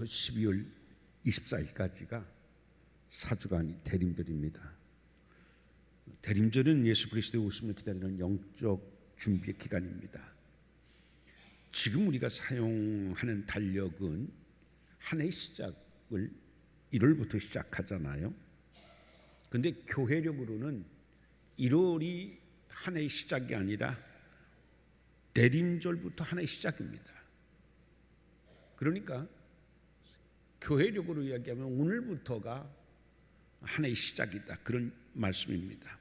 12월 24일까지가 4주간 대림절입니다. 대림절은 예수 그리스도의 오심을 기다리는 영적 준비의 기간입니다. 지금 우리가 사용하는 달력은 한 해의 시작을 1월부터 시작하잖아요. 그런데 교회력으로는 1월이 한 해의 시작이 아니라 대림절부터 한 해의 시작입니다. 그러니까 교회력으로 이야기하면 오늘부터가 한 해의 시작이다, 그런 말씀입니다.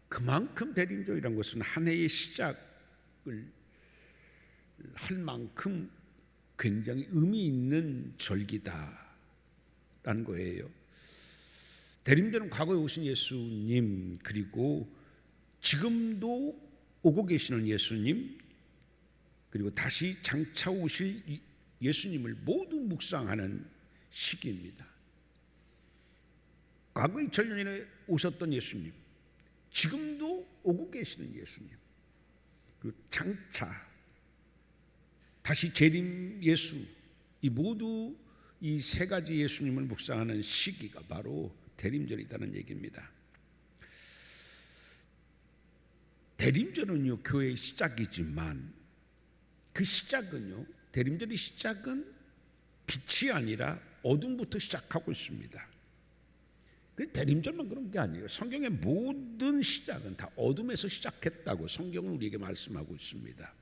그만큼 대림절이라는 것은 한 해의 시작을 할 만큼 굉장히 의미 있는 절기다라는 거예요. 대림절은 과거에 오신 예수님, 그리고 지금도 오고 계시는 예수님, 그리고 다시 장차 오실 예수님을 모두 묵상하는 시기입니다. 과거 2000년 전에 오셨던 예수님, 지금도 오고 계시는 예수님, 그리고 장차 다시 재림 예수, 이 모두 이 세 가지 예수님을 묵상하는 시기가 바로 대림절이라는 얘기입니다. 대림절은요, 교회의 시작이지만 그 시작은요, 대림절의 시작은 빛이 아니라 어둠부터 시작하고 있습니다. 대림절만 그런 게 아니에요. 성경의 모든 시작은 다 어둠에서 시작했다고 성경은 우리에게 말씀하고 있습니다.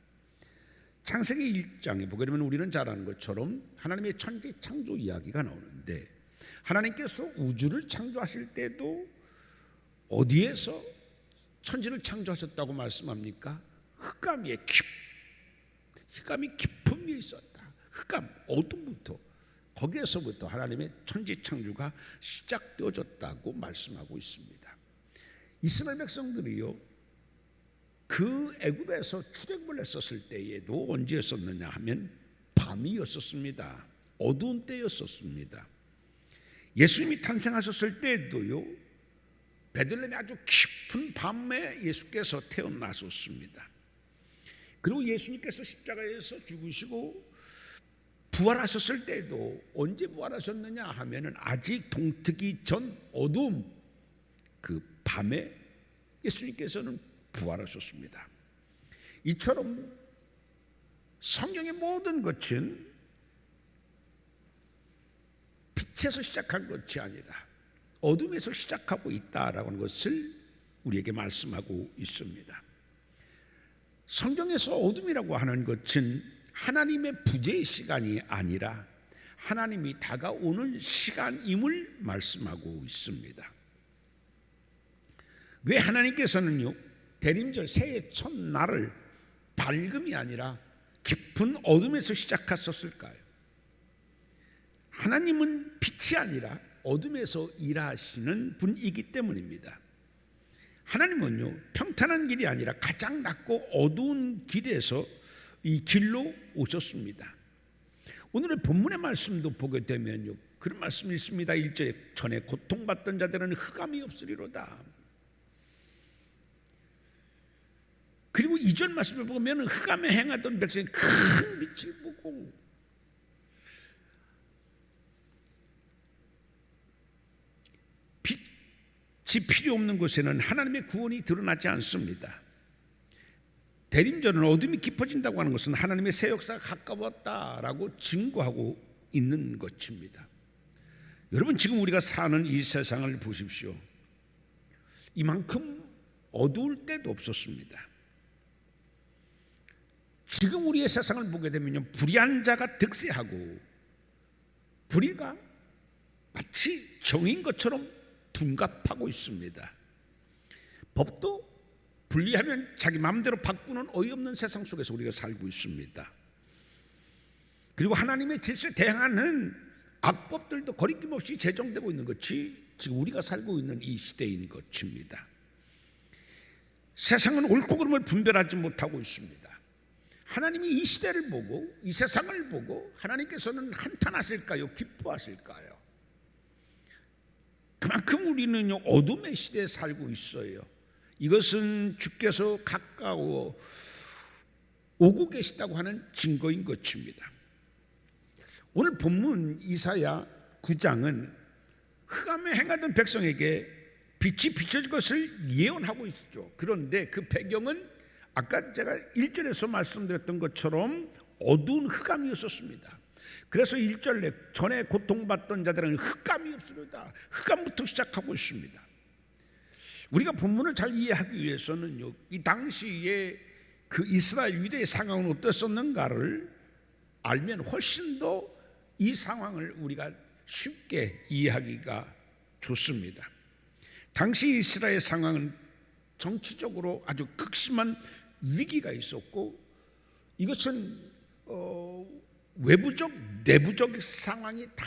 창세기 1장에 보게 되면 우리는 잘 아는 것처럼 하나님의 천지 창조 이야기가 나오는데, 하나님께서 우주를 창조하실 때도 어디에서 천지를 창조하셨다고 말씀합니까? 흑암 위에 흑암이 깊은 위에 있었다. 흑암, 어둠부터, 거기에서부터 하나님의 천지 창조가 시작되어졌다고 말씀하고 있습니다. 이스라엘 백성들이요, 그 애굽에서 출애굽을 했었을 때에도 언제였었느냐 하면 밤이었었습니다. 어두운 때였었습니다. 예수님이 탄생하셨을 때도요, 베들레헴의 아주 깊은 밤에 예수께서 태어나셨습니다. 그리고 예수님께서 십자가에서 죽으시고 부활하셨을 때도 언제 부활하셨느냐 하면은 아직 동트기 전 어두움, 그 밤에 예수님께서는 부활하셨습니다. 이처럼 성경의 모든 것은 빛에서 시작한 것이 아니라 어둠에서 시작하고 있다라는 것을 우리에게 말씀하고 있습니다. 성경에서 어둠이라고 하는 것은 하나님의 부재의 시간이 아니라 하나님이 다가오는 시간임을 말씀하고 있습니다. 왜 하나님께서는요, 대림절 새해 첫날을 밝음이 아니라 깊은 어둠에서 시작하셨을까요? 하나님은 빛이 아니라 어둠에서 일하시는 분이기 때문입니다. 하나님은요, 평탄한 길이 아니라 가장 낮고 어두운 길에서 이 길로 오셨습니다. 오늘의 본문의 말씀도 보게 되면요, 그런 말씀이 있습니다. 1절에 전에 고통받던 자들은 흑암이 없으리로다. 그리고 2절 말씀을 보면 흑암에 행하던 백성이 큰 빛을 보고, 빛이 필요 없는 곳에는 하나님의 구원이 드러나지 않습니다. 대림절은 어둠이 깊어진다고 하는 것은 하나님의 새 역사가 가까웠다라고 증거하고 있는 것입니다. 여러분, 지금 우리가 사는 이 세상을 보십시오. 이만큼 어두울 때도 없었습니다. 지금 우리의 세상을 보게 되면요, 불의한 자가 득세하고 불의가 마치 정인 것처럼 둔갑하고 있습니다. 법도 분리하면 자기 마음대로 바꾸는 어이없는 세상 속에서 우리가 살고 있습니다. 그리고 하나님의 질서에 대항하는 악법들도 거리낌 없이 제정되고 있는 것이 지금 우리가 살고 있는 이 시대인 것입니다. 세상은 옳고 그름을 분별하지 못하고 있습니다. 하나님이 이 시대를 보고 이 세상을 보고 하나님께서는 한탄하실까요? 기뻐하실까요? 그만큼 우리는 어둠의 시대에 살고 있어요. 이것은 주께서 가까워 오고 계시다고 하는 증거인 것입니다. 오늘 본문 이사야 9장은 흑암에 행하던 백성에게 빛이 비춰질 것을 예언하고 있죠. 그런데 그 배경은 아까 제가 1절에서 말씀드렸던 것처럼 어두운 흑암이었었습니다. 그래서 1절에 전에 고통받던 자들은 흑암이 없으리다. 흑암부터 시작하고 있습니다. 우리가 본문을 잘 이해하기 위해서는요, 이 당시에 그 이스라엘 유대의 상황은 어땠었는가를 알면 훨씬 더 이 상황을 우리가 쉽게 이해하기가 좋습니다. 당시 이스라엘 상황은 정치적으로 아주 극심한 위기가 있었고, 이것은 외부적 내부적 상황이 다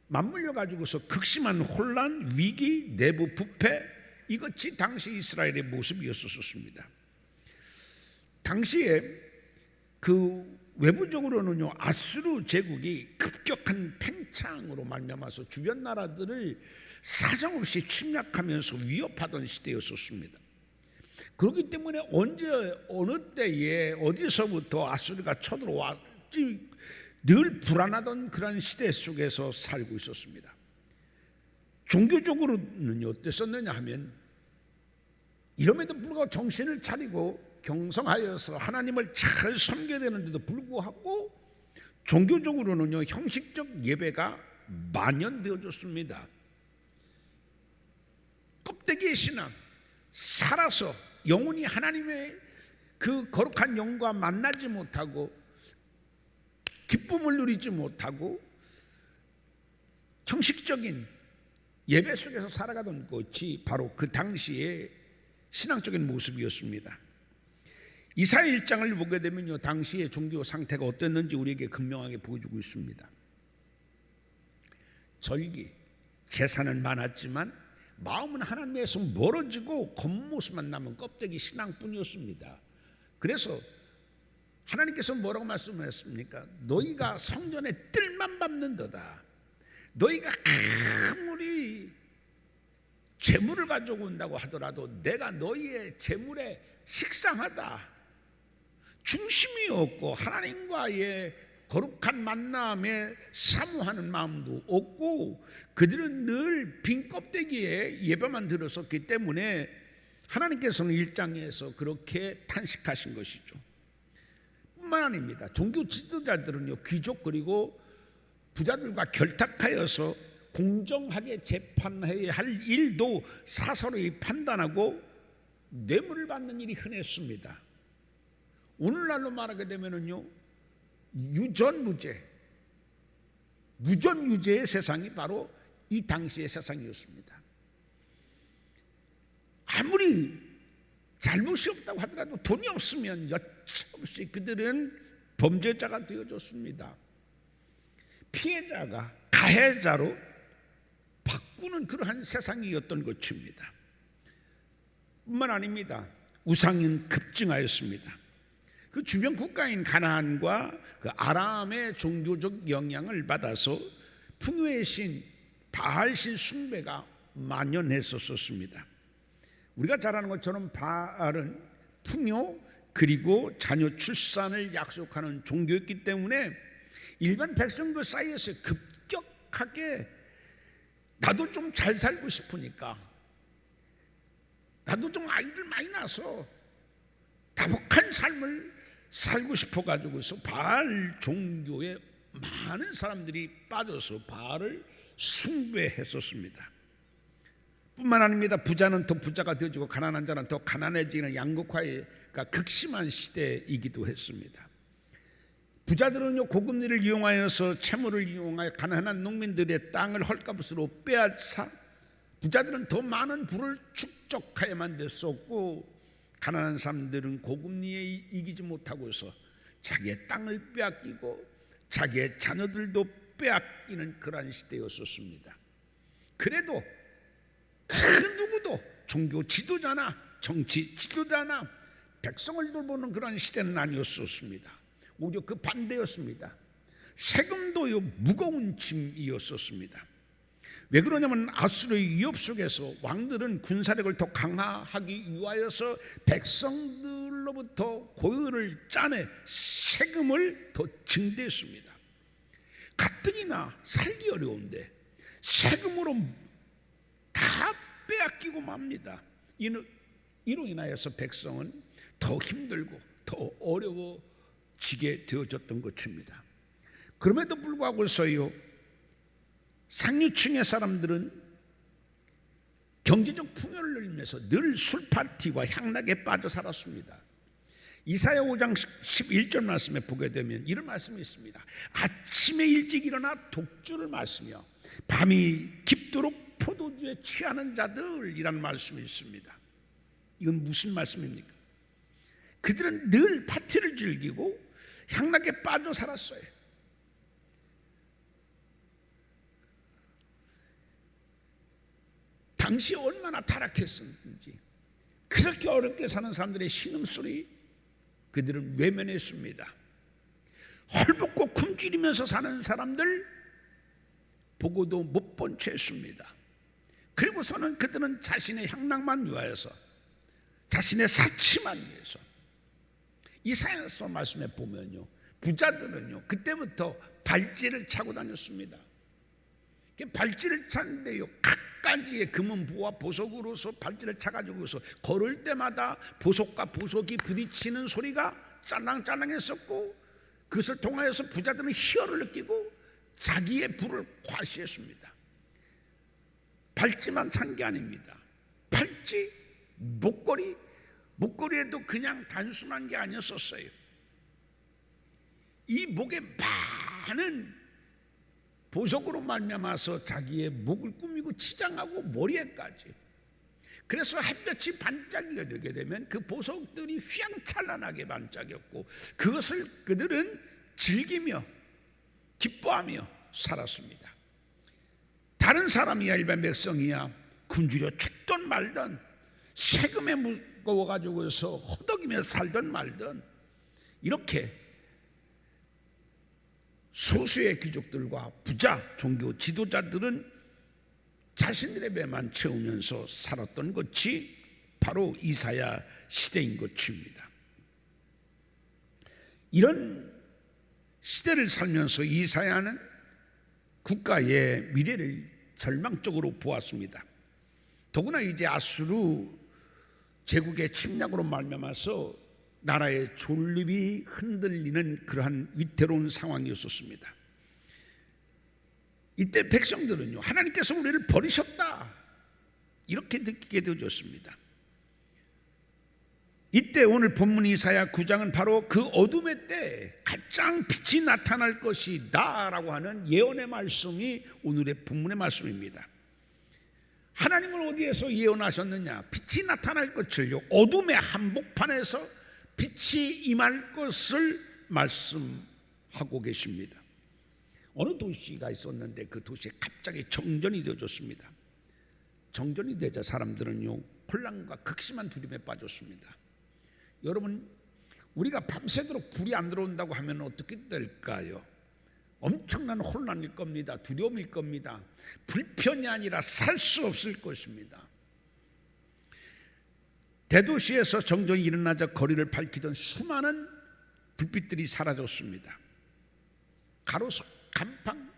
맞물려 가지고서 극심한 혼란, 위기, 내부 부패, 이것이 당시 이스라엘의 모습이었었습니다. 당시에 그 외부적으로는요, 아수르 제국이 급격한 팽창으로 말미암아서 주변 나라들을 사정없이 침략하면서 위협하던 시대였었습니다. 그렇기 때문에 언제 어느 때에 어디서부터 아수르가 쳐들어왔지 늘 불안하던 그런 시대 속에서 살고 있었습니다. 종교적으로는 어땠었느냐 하면, 이럼에도 불구하고 정신을 차리고 경성하여서 하나님을 잘 섬겨야 되는데도 불구하고 종교적으로는요, 형식적 예배가 만연되어졌습니다. 껍데기의 신앙, 살아서 영원히 하나님의 그 거룩한 영과 만나지 못하고 기쁨을 누리지 못하고 형식적인 예배 속에서 살아가던 것이 바로 그 당시의 신앙적인 모습이었습니다. 이사야 1장을 보게 되면요, 당시의 종교 상태가 어땠는지 우리에게 극명하게 보여주고 있습니다. 절기, 제사는 많았지만 마음은 하나님에서 멀어지고 겉모습만 남은 껍데기 신앙뿐이었습니다. 그래서 하나님께서 뭐라고 말씀하셨습니까? 너희가 성전에 뜰만 밟는도다. 너희가 아무리 재물을 가져온다고 하더라도 내가 너희의 재물에 식상하다. 중심이 없고 하나님과의 거룩한 만남에 사모하는 마음도 없고, 그들은 늘 빈 껍데기에 예배만 들었었기 때문에 하나님께서는 1장에서 그렇게 탄식하신 것이죠. 뿐만 아닙니다. 종교 지도자들은요, 귀족 그리고 부자들과 결탁하여서 공정하게 재판해야 할 일도 사서로이 판단하고 뇌물을 받는 일이 흔했습니다. 오늘날로 말하게 되면은요, 유전무죄, 무전유죄의 세상이 바로 이 당시의 세상이었습니다. 아무리 잘못이 없다고 하더라도 돈이 없으면 여차없이 그들은 범죄자가 되어졌습니다. 피해자가 가해자로 바꾸는 그러한 세상이었던 것입니다. 뿐만 아닙니다. 우상은 급증하였습니다. 그 주변 국가인 가나안과 그 아람의 종교적 영향을 받아서 풍요의 신, 바알신 숭배가 만연했었습니다. 우리가 잘 아는 것처럼 바알은 풍요 그리고 자녀 출산을 약속하는 종교였기 때문에 일반 백성들 사이에서 급격하게 나도 좀 잘 살고 싶으니까, 나도 좀 아이들 많이 낳아서 다복한 삶을 살고 싶어가지고서 바알 종교에 많은 사람들이 빠져서 바알을 숭배했었습니다. 뿐만 아닙니다. 부자는 더 부자가 되어지고 가난한 자는 더 가난해지는 양극화가 극심한 시대이기도 했습니다. 부자들은요, 고금리를 이용하여서 채무를 이용하여 가난한 농민들의 땅을 헐값으로 빼앗아 부자들은 더 많은 부를 축적하여만 됐었고, 가난한 사람들은 고금리에 이기지 못하고서 자기의 땅을 빼앗기고 자기의 자녀들도 빼앗기는 그러한 시대였었습니다. 그래도 그 누구도 종교 지도자나 정치 지도자나 백성을 돌보는 그런 시대는 아니었었습니다. 오히려 그 반대였습니다. 세금도요, 무거운 짐이었었습니다. 왜 그러냐면 아수르의 위협 속에서 왕들은 군사력을 더 강화하기 위하여서 백성들로 하나님으로부터 고유를 짜내 세금을 더 증대했습니다. 가뜩이나 살기 어려운데 세금으로 다 빼앗기고 맙니다. 이로 인하여서 백성은 더 힘들고 더 어려워지게 되어졌던 것입니다. 그럼에도 불구하고서요, 상류층의 사람들은 경제적 풍요를 누리면서 늘 술파티와 향락에 빠져 살았습니다. 이사야 5장 11절 말씀에 보게 되면 이런 말씀이 있습니다. 아침에 일찍 일어나 독주를 마시며 밤이 깊도록 포도주에 취하는 자들이라는 말씀이 있습니다. 이건 무슨 말씀입니까? 그들은 늘 파티를 즐기고 향락에 빠져 살았어요. 당시 얼마나 타락했었는지 그렇게 어렵게 사는 사람들의 신음소리 그들은 외면했습니다. 헐벗고 굶주리면서 사는 사람들 보고도 못 본 채 했습니다. 그리고서는 그들은 자신의 향락만 위하여서 자신의 사치만 위해서 이사야서 말씀에 보면요, 부자들은요 그때부터 발찌를 차고 다녔습니다. 발찌를 차는데요 갖가지의 금은보와 보석으로서 발찌를 차가지고서 걸을 때마다 보석과 보석이 부딪히는 소리가 짤랑짤랑했었고, 그것을 통하여서 부자들은 희열을 느끼고 자기의 부를 과시했습니다. 발찌만 찬 게 아닙니다. 발찌, 목걸이에도 그냥 단순한 게 아니었었어요. 이 목에 많은 보석으로 말미암아서 자기의 목을 꾸미고 치장하고 머리에까지. 그래서 햇볕이 반짝이게 되게 되면 그 보석들이 휘황찬란하게 반짝였고 그것을 그들은 즐기며 기뻐하며 살았습니다. 다른 사람이야 일반 백성이야 굶주려 죽던 말던 세금에 무거워가지고서 허덕이며 살던 말던 이렇게 소수의 귀족들과 부자 종교 지도자들은 자신들의 배만 채우면서 살았던 것이 바로 이사야 시대인 것입니다. 이런 시대를 살면서 이사야는 국가의 미래를 절망적으로 보았습니다. 더구나 이제 아수르 제국의 침략으로 말미암아서 나라의 존립이 흔들리는 그러한 위태로운 상황이었습니다. 이때 백성들은요 하나님께서 우리를 버리셨다 이렇게 느끼게 되어졌습니다. 이때 오늘 본문 이사야 9장은 바로 그 어둠의 때 가장 빛이 나타날 것이다 라고 하는 예언의 말씀이 오늘의 본문의 말씀입니다. 하나님은 어디에서 예언하셨느냐? 빛이 나타날 것을요 어둠의 한복판에서 빛이 임할 것을 말씀하고 계십니다. 어느 도시가 있었는데 그 도시에 갑자기 정전이 되어졌습니다. 정전이 되자 사람들은요 혼란과 극심한 두려움에 빠졌습니다. 여러분, 우리가 밤새도록 불이 안 들어온다고 하면 어떻게 될까요? 엄청난 혼란일 겁니다. 두려움일 겁니다. 불편이 아니라 살 수 없을 것입니다. 대도시에서 정전이 일어나자 거리를 밝히던 수많은 불빛들이 사라졌습니다. 가로수, 간판,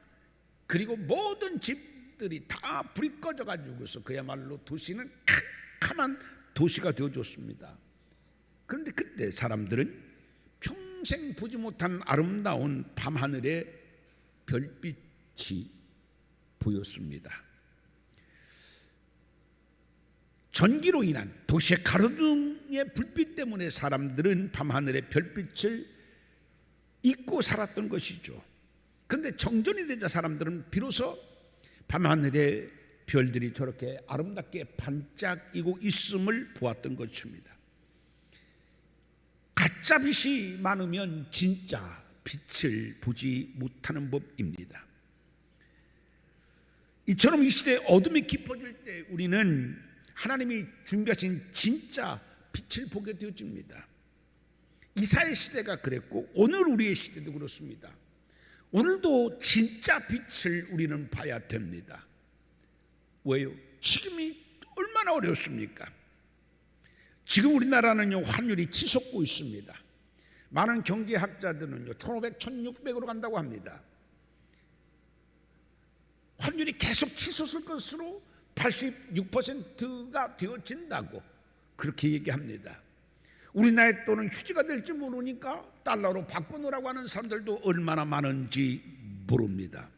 그리고 모든 집들이 다 불이 꺼져가지고서 그야말로 도시는 캄캄한 도시가 되어졌습니다. 그런데 그때 사람들은 평생 보지 못한 아름다운 밤하늘의 별빛이 보였습니다. 전기로 인한 도시의 가로등의 불빛 때문에 사람들은 밤하늘의 별빛을 잊고 살았던 것이죠. 그런데 정전이 되자 사람들은 비로소 밤하늘의 별들이 저렇게 아름답게 반짝이고 있음을 보았던 것입니다. 가짜 빛이 많으면 진짜 빛을 보지 못하는 법입니다. 이처럼 이 시대에 어둠이 깊어질 때 우리는 하나님이 준비하신 진짜 빛을 보게 되어집니다. 이사의 시대가 그랬고 오늘 우리의 시대도 그렇습니다. 오늘도 진짜 빛을 우리는 봐야 됩니다. 왜요? 지금이 얼마나 어렵습니까? 지금 우리나라는요 환율이 치솟고 있습니다. 많은 경제학자들은요 1500, 1600으로 간다고 합니다. 환율이 계속 치솟을 것으로 86%가 되어진다고 그렇게 얘기합니다. 우리나라의 돈은 휴지가 될지 모르니까 달러로 바꾸느라고 하는 사람들도 얼마나 많은지 모릅니다.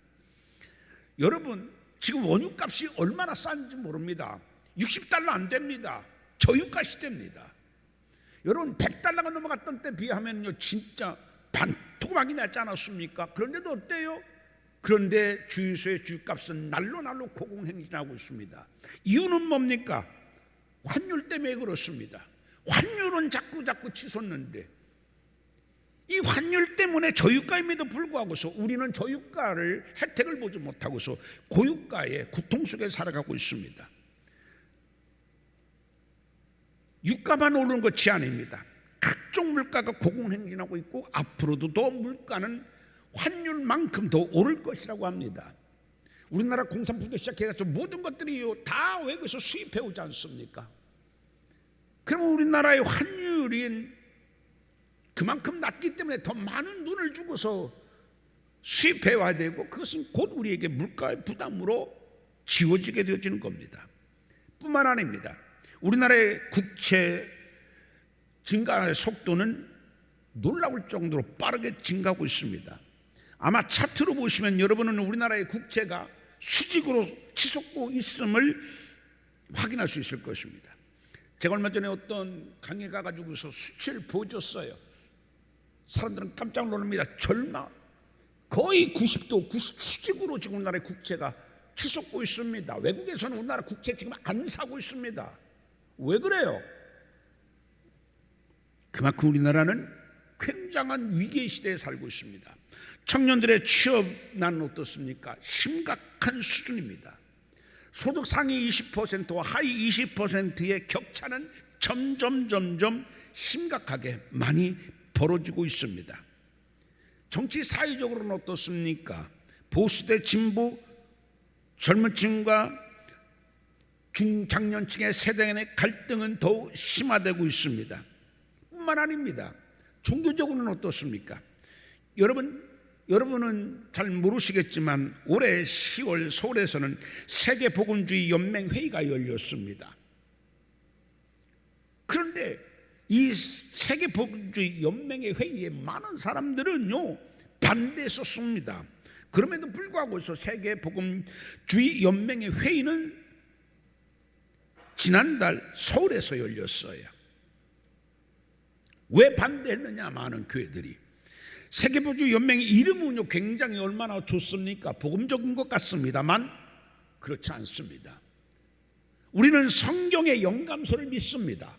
여러분 지금 원유값이 얼마나 싼지 모릅니다. 60달러 안 됩니다. 저유가 시대입니다. 여러분 100달러가 넘어갔던 때 비하면요 진짜 반토막이 나지 않았습니까? 그런데도 어때요? 그런데 주유소의 주유값은 날로 고공행진하고 있습니다. 이유는 뭡니까? 환율 때문에 그렇습니다. 환율은 자꾸 치솟는데 이 환율 때문에 저유가임에도 불구하고서 우리는 저유가를 혜택을 보지 못하고서 고유가의 고통 속에 살아가고 있습니다. 유가만 오르는 것이 아닙니다. 각종 물가가 고공행진하고 있고 앞으로도 더 물가는 환율만큼 더 오를 것이라고 합니다. 우리나라 공산품도 시작해서 모든 것들이 다 외국에서 수입해 오지 않습니까? 그럼 우리나라의 환율이 그만큼 낮기 때문에 더 많은 돈을 주고서 수입해 와야 되고 그것은 곧 우리에게 물가의 부담으로 지워지게 되어지는 겁니다. 뿐만 아닙니다. 우리나라의 국채 증가의 속도는 놀라울 정도로 빠르게 증가하고 있습니다. 아마 차트로 보시면 여러분은 우리나라의 국채가 수직으로 치솟고 있음을 확인할 수 있을 것입니다. 제가 얼마 전에 어떤 강에 가가지고서 수치를 보여줬어요. 사람들은 깜짝 놀랍니다. 절마 거의 90도 수직으로 지금 우리나라의 국채가 치솟고 있습니다. 외국에서는 우리나라 국채 지금 안 사고 있습니다. 왜 그래요? 그만큼 우리나라는 굉장한 위기의 시대에 살고 있습니다. 청년들의 취업난은 어떻습니까? 심각한 수준입니다. 소득 상위 20%와 하위 20%의 격차는 점점 심각하게 많이 벌어지고 있습니다. 정치 사회적으로는 어떻습니까? 보수대 진보 젊은 층과 중장년층의 세대 간의 갈등은 더욱 심화되고 있습니다. 뿐만 아닙니다. 종교적으로는 어떻습니까? 여러분은 잘 모르시겠지만 올해 10월 서울에서는 세계복음주의 연맹회의가 열렸습니다. 그런데 이 세계복음주의 연맹회 회의에 많은 사람들은요 반대했었습니다. 그럼에도 불구하고 세계복음주의 연맹회 회의는 지난달 서울에서 열렸어요. 왜 반대했느냐? 많은 교회들이 세계복음주의 연맹의 이름은요 굉장히 얼마나 좋습니까? 복음적인 것 같습니다만 그렇지 않습니다. 우리는 성경의 영감서를 믿습니다.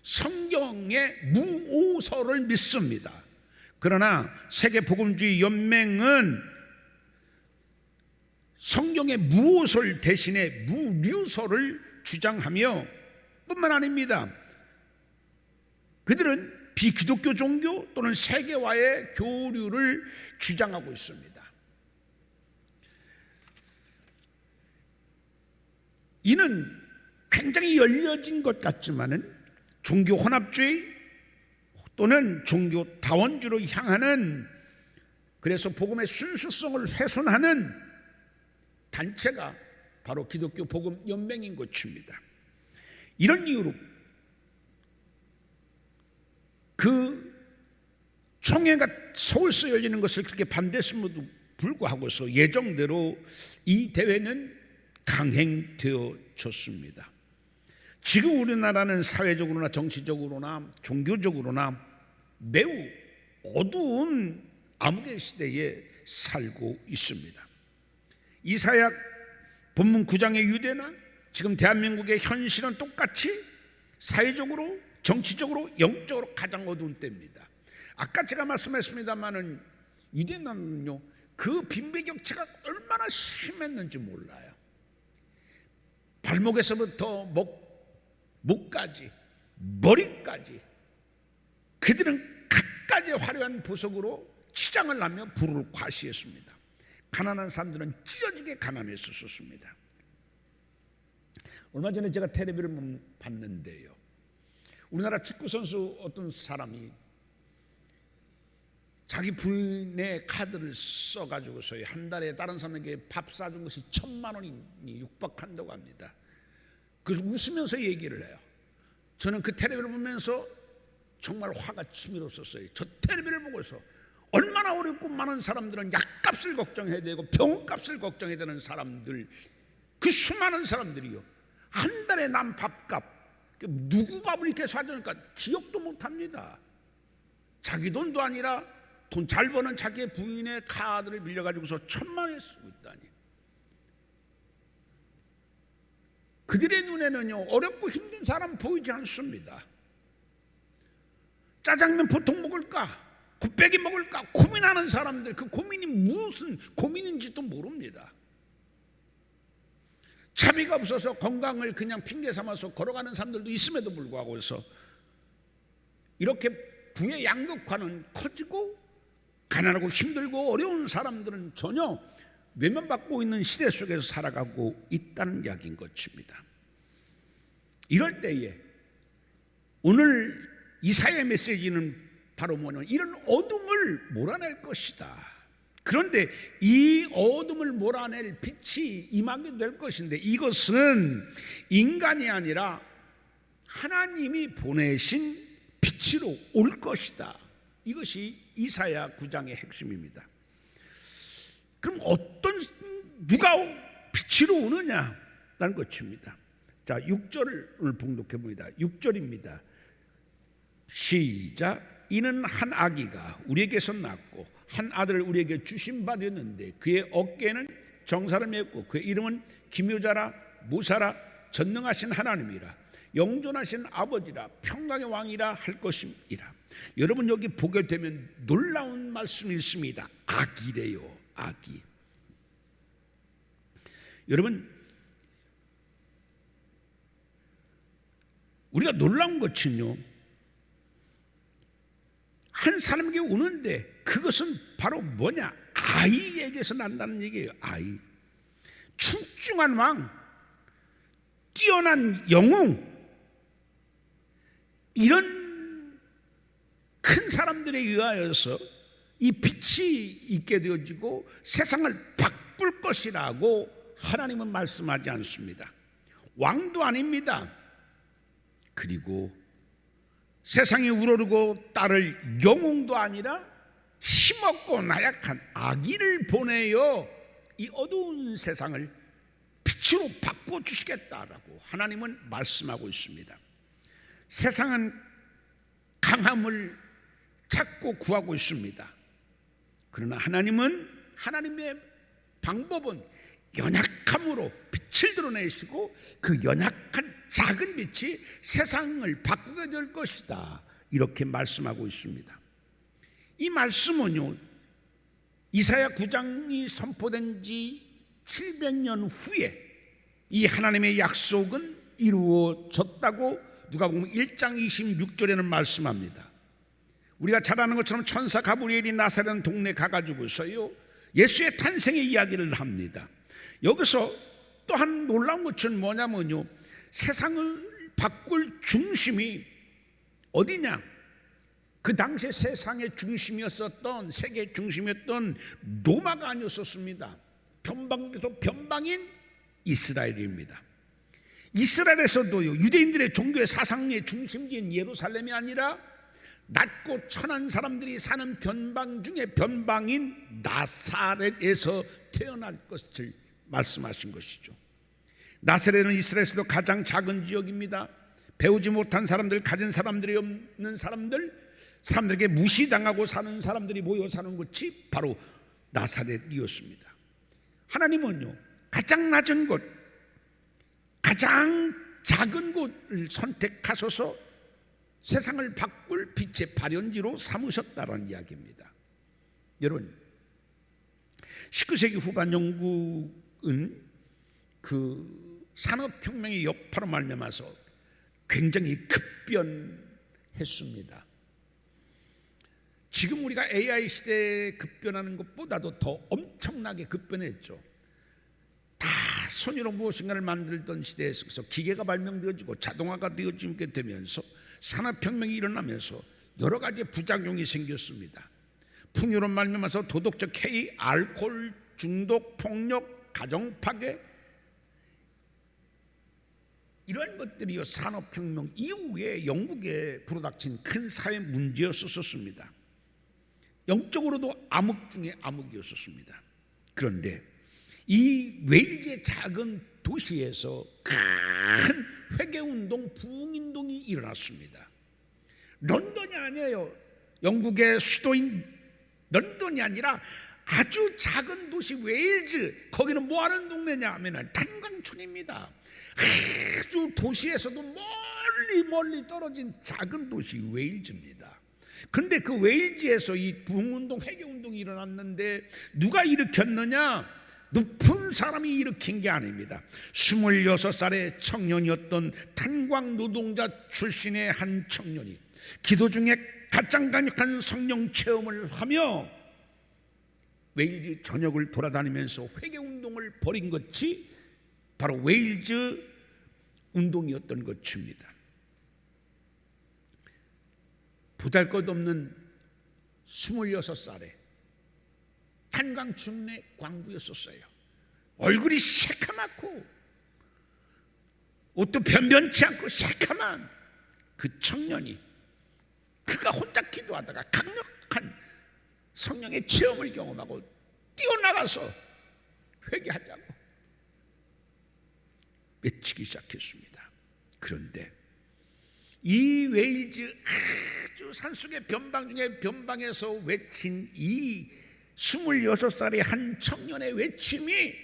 성경의 무오서를 믿습니다. 그러나 세계복음주의 연맹은 성경의 무오설 대신에 무류서를 주장하며 뿐만 아닙니다. 그들은 비기독교 종교 또는 세계와의 교류를 주장하고 있습니다. 이는 굉장히 열려진 것 같지만은 종교 혼합주의 또는 종교 다원주로 향하는, 그래서 복음의 순수성을 훼손하는 단체가 바로 기독교 복음 연맹인 것입니다. 이런 이유로 그 총회가 서울서 열리는 것을 그렇게 반대했음에도 불구하고서 예정대로 이 대회는 강행되어졌습니다. 지금 우리나라는 사회적으로나 정치적으로나 종교적으로나 매우 어두운 암흑의 시대에 살고 있습니다. 이사야 본문 9장의 유대나 지금 대한민국의 현실은 똑같이 사회적으로 정치적으로 영적으로 가장 어두운 때입니다. 아까 제가 말씀했습니다마는 유대나는요 그 빈부격차가 얼마나 심했는지 몰라요. 발목에서부터 목까지 머리까지 그들은 갖가지 화려한 보석으로 치장을 하며 부를 과시했습니다. 가난한 사람들은 찢어지게 가난했었습니다. 얼마 전에 제가 텔레비를 봤는데요, 우리나라 축구 선수 어떤 사람이 자기 부인의 카드를 써가지고서 한 달에 다른 사람에게 밥 사준 것이 1,000만 원이 육박한다고 합니다. 그래서 웃으면서 얘기를 해요. 저는 그 텔레비를 보면서 정말 화가 치밀었었어요. 저 텔레비를 보고서 얼마나 어렵고 많은 사람들은 약값을 걱정해야 되고 병값을 걱정해야 되는 사람들, 그 수많은 사람들이요, 한 달에 남 밥값, 누구 밥을 이렇게 사주니까 기억도 못합니다. 자기 돈도 아니라 돈 잘 버는 자기의 부인의 카드를 빌려가지고서 1,000만 원을 쓰고 있다니. 그들의 눈에는요, 어렵고 힘든 사람 보이지 않습니다. 짜장면 보통 먹을까, 곱빼기 먹을까 고민하는 사람들, 그 고민이 무슨 고민인지도 모릅니다. 차비가 없어서 건강을 그냥 핑계 삼아서 걸어가는 사람들도 있음에도 불구하고 해서 이렇게 부의 양극화는 커지고 가난하고 힘들고 어려운 사람들은 전혀 외면받고 있는 시대 속에서 살아가고 있다는 이야기인 것입니다. 이럴 때에 오늘 이사야의 메시지는 바로 뭐냐면 이런 어둠을 몰아낼 것이다. 그런데 이 어둠을 몰아낼 빛이 임하게 될 것인데 이것은 인간이 아니라 하나님이 보내신 빛으로 올 것이다. 이것이 이사야 9장의 핵심입니다. 그럼 누가 빛으로 오느냐라는 것입니다. 자, 6절을 봉독해 봅니다. 6절입니다. 시작. 이는 한 아기가 우리에게서 낳고 한 아들을 우리에게 주신 바 되었는데 그의 어깨에는 정사를 맺고 그의 이름은 기묘자라 모사라 전능하신 하나님이라 영존하신 아버지라 평강의 왕이라 할 것임이라. 여러분 여기 보게 되면 놀라운 말씀이 있습니다. 아기래요. 아기. 여러분 우리가 놀라운 것은요, 한 사람에게 오는데 그것은 바로 뭐냐? 아이에게서 난다는 얘기예요. 아이. 출중한 왕, 뛰어난 영웅, 이런 큰 사람들에 의하여서 이 빛이 있게 되어지고 세상을 바꿀 것이라고 하나님은 말씀하지 않습니다. 왕도 아닙니다. 그리고 세상에 우러르고 따를 영웅도 아니라 힘없고 나약한 아기를 보내어 이 어두운 세상을 빛으로 바꾸어 주시겠다라고 하나님은 말씀하고 있습니다. 세상은 강함을 찾고 구하고 있습니다. 그러나 하나님은 하나님의 방법은 연약함으로 빛을 드러내시고 그 연약한 작은 빛이 세상을 바꾸게 될 것이다. 이렇게 말씀하고 있습니다. 이 말씀은요, 이사야 9장이 선포된 지 700년 후에 이 하나님의 약속은 이루어졌다고 누가복음 1장 26절에는 말씀합니다. 우리가 잘 아는 것처럼 천사 가브리엘이 나사렛 동네 가가지고서요 예수의 탄생의 이야기를 합니다. 여기서 또 한 놀라운 것은 뭐냐면요, 세상을 바꿀 중심이 어디냐? 그 당시에 세상의 중심이었었던, 세계의 중심이었던 로마가 아니었었습니다. 변방에서 변방인 이스라엘입니다. 이스라엘에서도요, 유대인들의 종교의 사상의 중심지인 예루살렘이 아니라 낮고 천한 사람들이 사는 변방 중에 변방인 나사렛에서 태어날 것을 말씀하신 것이죠. 나사렛은 이스라엘에서도 가장 작은 지역입니다. 배우지 못한 사람들, 가진 사람들이 없는 사람들에게 무시당하고 사는 사람들이 모여 사는 곳이 바로 나사렛이었습니다. 하나님은요, 가장 낮은 곳, 가장 작은 곳을 선택하셔서 세상을 바꿀 빛의 발현지로 삼으셨다는 이야기입니다. 여러분, 19세기 후반 영국은 그 산업혁명의 여파로 말미암아서 굉장히 급변했습니다. 지금 우리가 AI 시대에 급변하는 것보다도 더 엄청나게 급변했죠. 다 손으로 무엇인가를 만들던 시대에서 기계가 발명되어지고 자동화가 되어지게 되면서 산업혁명이 일어나면서 여러 가지 부작용이 생겼습니다. 풍요로 말미암아서 도덕적 해이, 알코올 중독, 폭력, 가정파괴, 이러한 것들이 산업혁명 이후에 영국에 불어닥친 큰 사회 문제였었습니다. 영적으로도 암흑 중에 암흑이었습니다. 그런데 이 웨일즈의 작은 도시에서 큰 회개운동, 부흥운동이 일어났습니다. 런던이 아니에요. 영국의 수도인 런던이 아니라 아주 작은 도시 웨일즈, 거기는 뭐하는 동네냐 하면 탄광촌입니다. 아주 도시에서도 멀리 떨어진 작은 도시 웨일즈입니다. 그런데 그 웨일즈에서 이 부흥운동, 회개운동이 일어났는데 누가 일으켰느냐? 높은 사람이 일으킨 게 아닙니다. 26살의 청년이었던 탄광 노동자 출신의 한 청년이 기도 중에 가장 강력한 성령 체험을 하며 웨일즈 전역을 돌아다니면서 회개운동을 벌인 것이 바로 웨일즈 운동이었던 것입니다. 보잘것없는 26살에 탄광촌의 광부였었어요. 얼굴이 새카맣고 옷도 변변치 않고 새카만 그 청년이, 그가 혼자 기도하다가 강력한 성령의 체험을 경험하고 뛰어나가서 회개하자고 외치기 시작했습니다. 그런데 이 웨일즈 아주 산속의 변방 중에 변방에서 외친 이 26살의 한 청년의 외침이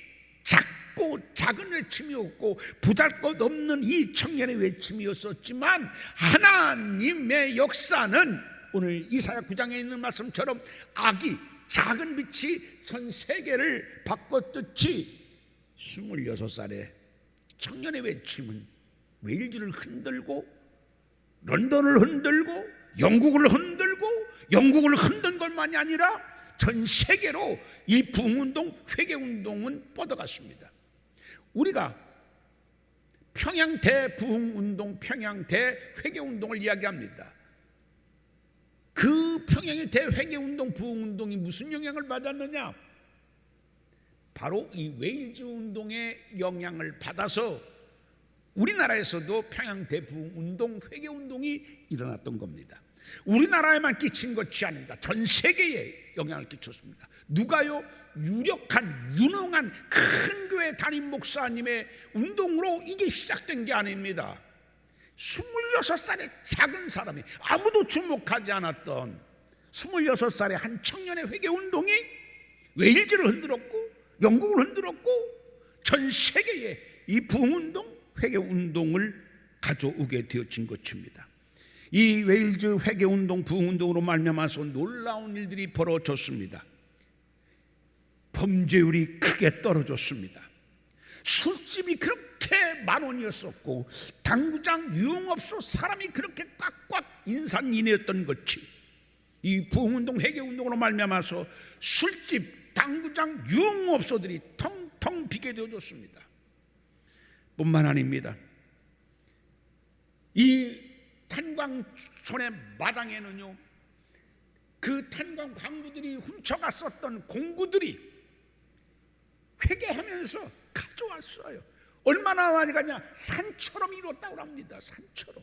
작고 작은 외침이었고 보잘것없는 이 청년의 외침이었었지만, 하나님의 역사는 오늘 이사야 9장에 있는 말씀처럼 악이 작은 빛이 전 세계를 바꿨듯이 26살의 청년의 외침은 웨일즈를 흔들고 런던을 흔들고 영국을 흔든 것만이 아니라 전 세계로 이 부흥운동, 회개운동은 뻗어갔습니다. 우리가 평양 대부흥운동, 평양 대회개운동을 이야기합니다. 그 평양의 대회개운동, 부흥운동이 무슨 영향을 받았느냐? 바로 이 웨일즈 운동의 영향을 받아서 우리나라에서도 평양 대부흥운동, 회개운동이 일어났던 겁니다. 우리나라에만 끼친 것이 아닙니다. 전 세계에 영향을 끼쳤습니다. 누가요? 유능한 큰 교회 담임 목사님의 운동으로 이게 시작된 게 아닙니다. 26살의 작은 사람이, 아무도 주목하지 않았던 26살의 한 청년의 회개운동이 웨일즈를 흔들었고 영국을 흔들었고 전 세계에 이 부흥운동, 회개운동을 가져오게 되어진 것입니다. 이 웨일즈 회개운동, 부흥운동으로 말미암아서 놀라운 일들이 벌어졌습니다. 범죄율이 크게 떨어졌습니다. 술집이 그렇게 만원이었었고 당구장, 유흥업소 사람이 그렇게 꽉꽉 인산인해였던 것이 이 부흥운동, 회개운동으로 말미암아서 술집, 당구장, 유흥업소들이 텅텅 비게 되어졌습니다. 뿐만 아닙니다. 이 탄광촌의 마당에는요, 그 탄광 광부들이 훔쳐갔었던 공구들이 회개하면서 가져왔어요. 얼마나 많이 가냐? 산처럼 이뤘다고 합니다. 산처럼.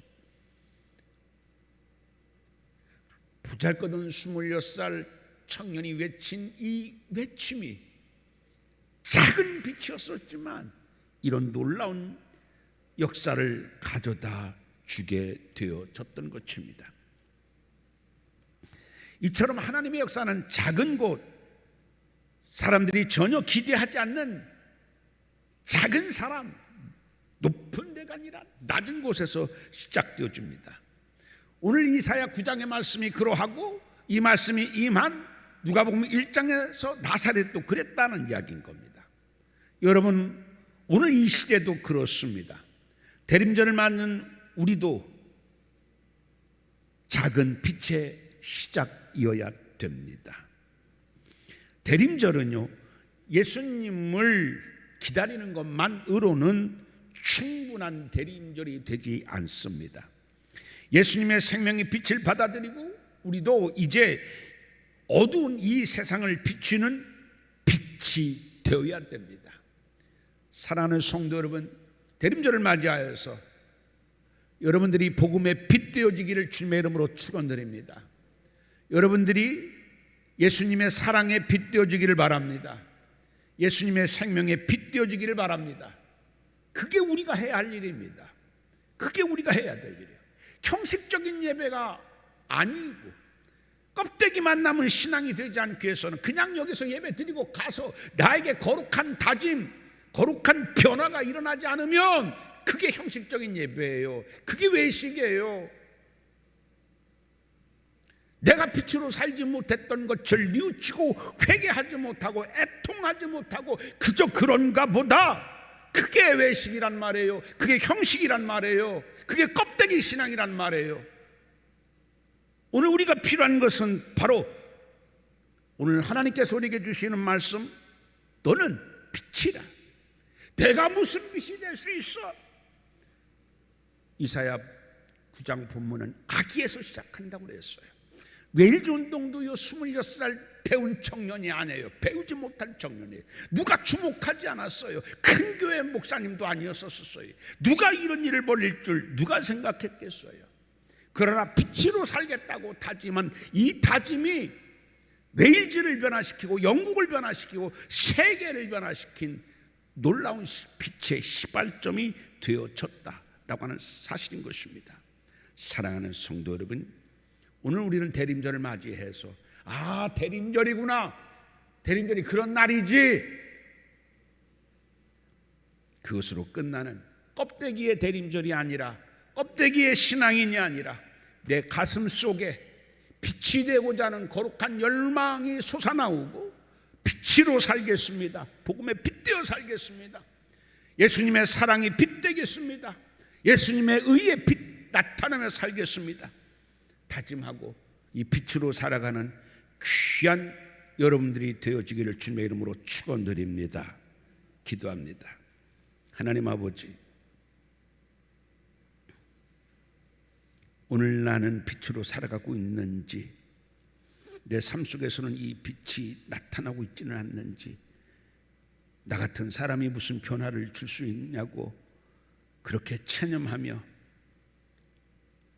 보잘것없는 26살 청년이 외친 이 외침이 작은 빛이었었지만 이런 놀라운 역사를 가져다 주게 되어졌던 것입니다. 이처럼 하나님의 역사는 작은 곳, 사람들이 전혀 기대하지 않는 작은 사람, 높은 데가 아니라 낮은 곳에서 시작되어집니다. 오늘 이사야 9장의 말씀이 그러하고 이 말씀이 임한 누가복음 1장에서 나사렛도 그랬다는 이야기인 겁니다. 여러분, 오늘 이 시대도 그렇습니다. 대림절을 맞는 우리도 작은 빛의 시작이어야 됩니다. 대림절은요, 예수님을 기다리는 것만으로는 충분한 대림절이 되지 않습니다. 예수님의 생명의 빛을 받아들이고 우리도 이제 어두운 이 세상을 비추는 빛이 되어야 됩니다. 사랑하는 성도 여러분, 대림절을 맞이하여서 여러분들이 복음의 빛 되어지기를 주님의 이름으로 축원드립니다. 여러분들이 예수님의 사랑의 빛 되어지기를 바랍니다. 예수님의 생명의 빛 되어지기를 바랍니다. 그게 우리가 해야 할 일입니다. 그게 우리가 해야 될 일이에요. 형식적인 예배가 아니고 껍데기만 남은 신앙이 되지 않기 위해서는 그냥 여기서 예배 드리고 가서 나에게 거룩한 다짐, 거룩한 변화가 일어나지 않으면 그게 형식적인 예배예요. 그게 외식이에요. 내가 빛으로 살지 못했던 것을 뉘우치고 회개하지 못하고 애통하지 못하고 그저 그런가 보다. 그게 외식이란 말이에요. 그게 형식이란 말이에요. 그게 껍데기 신앙이란 말이에요. 오늘 우리가 필요한 것은 바로 오늘 하나님께서 우리에게 주시는 말씀, 너는 빛이라. 내가 무슨 빛이 될 수 있어? 이사야 9장 본문은 아기에서 시작한다고 그랬어요. 웨일즈 운동도요 26살 배운 청년이 아니에요. 배우지 못한 청년이에요. 누가 주목하지 않았어요. 큰 교회 목사님도 아니었었어요. 누가 이런 일을 벌일 줄 누가 생각했겠어요. 그러나 빛으로 살겠다고 다짐한 이 다짐이 웨일즈를 변화시키고 영국을 변화시키고 세계를 변화시킨 놀라운 빛의 시발점이 되어졌다라고 하는 사실인 것입니다. 사랑하는 성도 여러분, 오늘 우리는 대림절을 맞이해서 대림절이구나, 대림절이 그런 날이지, 그것으로 끝나는 껍데기의 대림절이 아니라, 껍데기의 신앙인이 아니라 내 가슴 속에 빛이 되고자 하는 거룩한 열망이 솟아나오고 빛으로 살겠습니다. 복음의 빛되어 살겠습니다. 예수님의 사랑이 빛되겠습니다. 예수님의 의의 빛 나타나며 살겠습니다. 다짐하고 이 빛으로 살아가는 귀한 여러분들이 되어지기를 주님의 이름으로 축원드립니다. 기도합니다. 하나님 아버지, 오늘 나는 빛으로 살아가고 있는지, 내 삶 속에서는 이 빛이 나타나고 있지는 않는지, 나 같은 사람이 무슨 변화를 줄 수 있냐고 그렇게 체념하며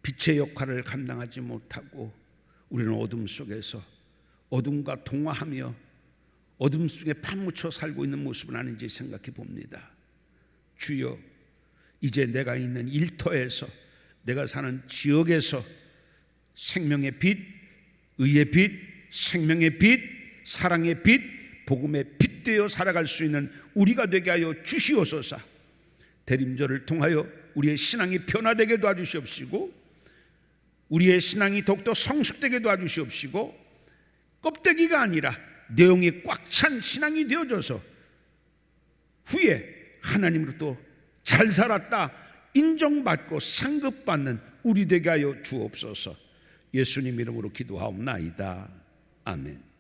빛의 역할을 감당하지 못하고 우리는 어둠 속에서 어둠과 동화하며 어둠 속에 파묻혀 살고 있는 모습은 아닌지 생각해 봅니다. 주여, 이제 내가 있는 일터에서, 내가 사는 지역에서 생명의 빛, 의의 빛, 생명의 빛, 사랑의 빛, 복음의 빛 되어 살아갈 수 있는 우리가 되게 하여 주시옵소서. 대림절을 통하여 우리의 신앙이 변화되게 도와주시옵시고, 우리의 신앙이 더욱더 성숙되게 도와주시옵시고, 껍데기가 아니라 내용이 꽉 찬 신앙이 되어져서 후에 하나님으로부터 잘 살았다 인정받고 상급받는 우리 되게 하여 주옵소서. 예수님 이름으로 기도하옵나이다. 아멘.